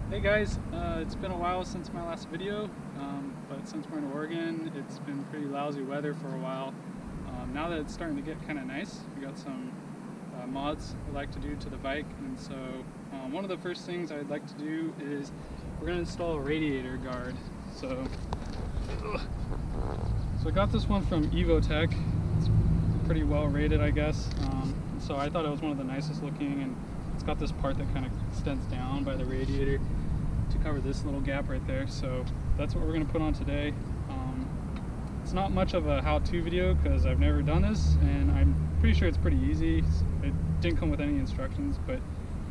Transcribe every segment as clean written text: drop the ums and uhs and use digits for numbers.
Hey guys, it's been a while since my last video, but since we're in Oregon, it's been pretty lousy weather for a while. Now that it's starting to get kind of nice, we got some mods I'd like to do to the bike, and so one of the first things I'd like to do is we're going to install a radiator guard. So I got this one from Evotech. It's pretty well rated, I guess. So I thought it was one of the nicest looking, and it's got this part that kind of extends down by the radiator to cover this little gap right there. So that's what we're going to put on today. It's not much of a how-to video because I've never done this, and I'm pretty sure it's pretty easy. It didn't come with any instructions, but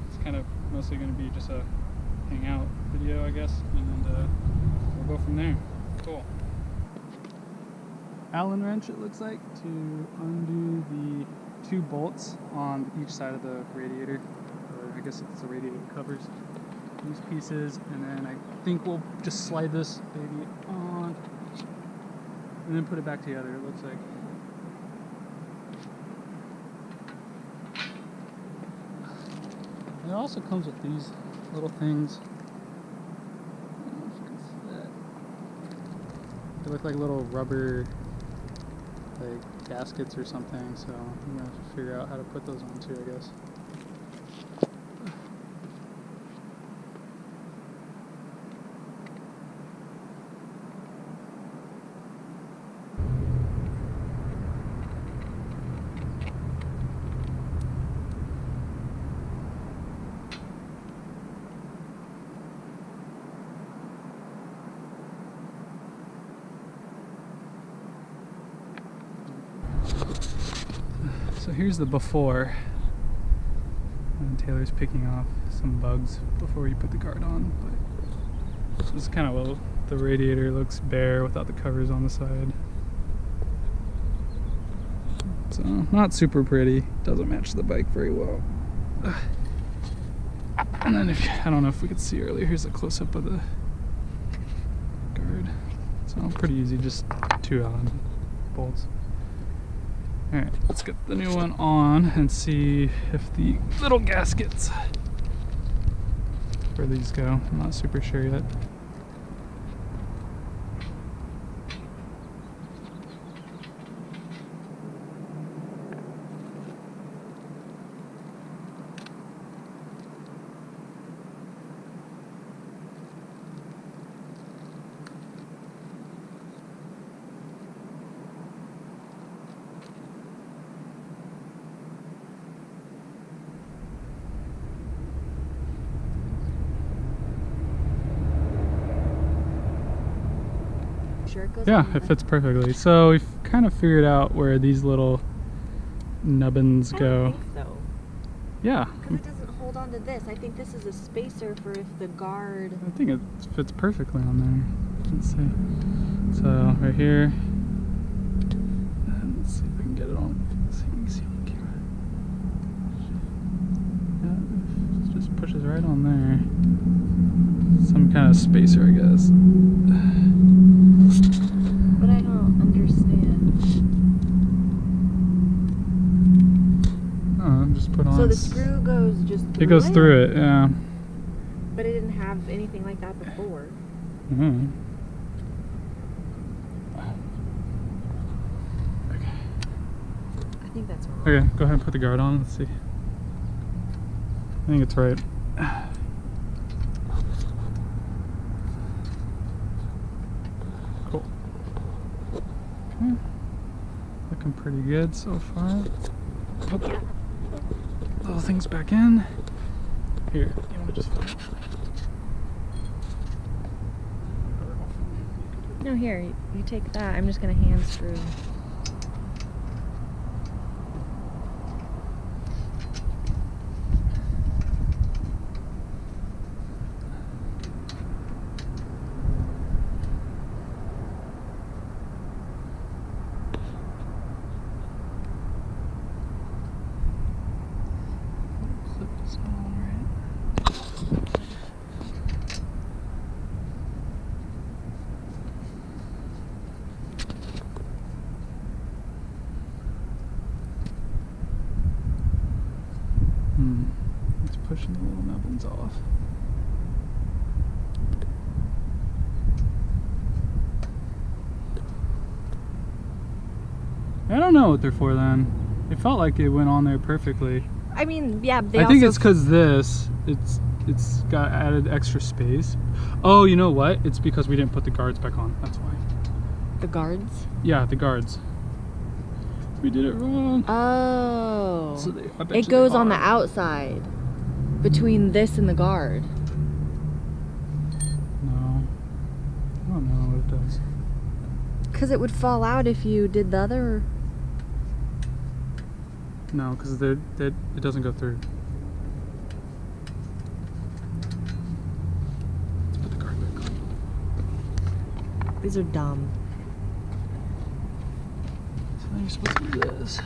it's kind of mostly going to be just a hangout video, I guess, and we'll go from there. Cool. Allen wrench, it looks like, to undo the 2 bolts on each side of the radiator, or I guess it's the radiator covers these pieces, and then I think we'll just slide this baby on and then put it back together, it looks like. And it also comes with these little things. I don't know if you can see that. They look like little rubber like gaskets or something, so I'm gonna have to figure out how to put those on too, I guess. So here's the before, and Taylor's picking off some bugs before you put the guard on, but this is kind of what the radiator looks bare without the covers on the side. So not super pretty, doesn't match the bike very well. And then I don't know if we could see earlier, here's a close-up of the guard. So pretty easy, just 2 Allen bolts. Alright, let's get the new one on and see if the little gaskets, where these go. I'm not super sure yet. Yeah, it fits perfectly. So we've kind of figured out where these little nubbins go. I don't think so. Yeah. Because it doesn't hold on to this. I think this is a spacer for if the guard... I think it fits perfectly on there. Let's see. So right here. And let's see if we can get it on. Let's see if we can see on camera. Yeah, it just pushes right on there. Some kind of spacer, I guess. But I don't understand. Oh, just put on. So the screw goes just through it? Goes through it, yeah. But it didn't have anything like that before. Mm-hmm. Okay. I think that's wrong. Okay, go ahead and put the guard on. Let's see. I think it's right. Cool. Okay. Looking pretty good so far. Put the little things back in. Here, you want to just... No, here, you take that. I'm just going to hand screw. It's pushing the little nubbins off. I don't know what they're for then. It felt like it went on there perfectly. I mean, yeah, I think it's because it's got added extra space. Oh, you know what? It's because we didn't put the guards back on. That's why. The guards? Yeah, the guards. We did it wrong. Oh. So it goes on the outside between this and the guard. No. I don't know what it does. Because it would fall out if you did the other. No, because it doesn't go through. Let's put the guard back on. These are dumb. So then you're supposed to do this.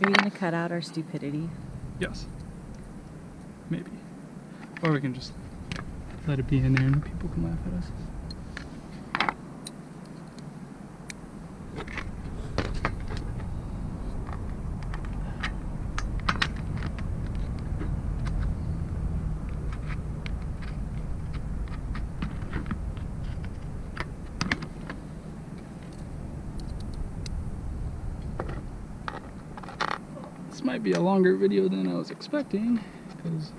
Are you going to cut out our stupidity? Yes. Maybe. Or we can just let it be in there and people can laugh at us. This might be a longer video than I was expecting, because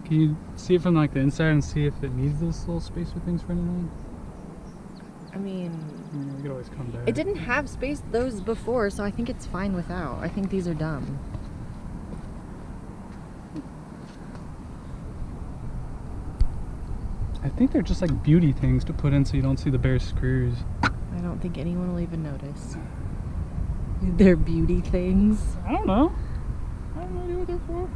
can you see it from like the inside and see if it needs those little spacer things for anything? I mean, you could always come back. It didn't have those before, so I think it's fine without. I think these are dumb. I think they're just like beauty things to put in so you don't see the bare screws. I don't think anyone will even notice. They're beauty things. I don't know. I have no idea what they're for.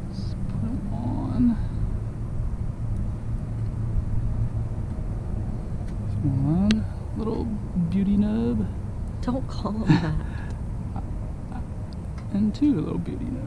Let's put them on. One little beauty nub. Don't call them that. And two little beauty nubs.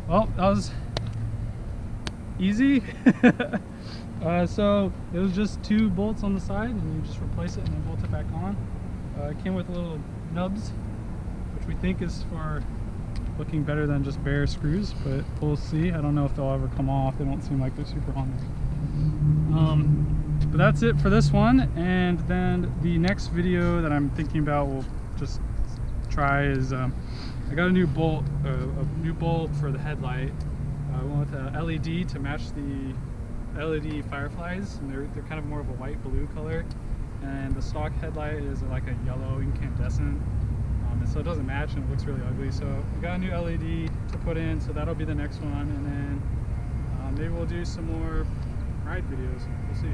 Well, that was easy. So it was just 2 bolts on the side, and you just replace it and then bolt it back on. It came with little nubs, which we think is for looking better than just bare screws, but we'll see. I don't know if they'll ever come off. They don't seem like they're super on there. But that's it for this one, and then the next video that I'm thinking about we'll just try is I got a new bolt for the headlight. I went with a LED to match the LED fireflies, and they're kind of more of a white blue color, and the stock headlight is like a yellow incandescent, and so it doesn't match and it looks really ugly. So we got a new LED to put in, so that'll be the next one, and then maybe we'll do some more ride videos. We'll see.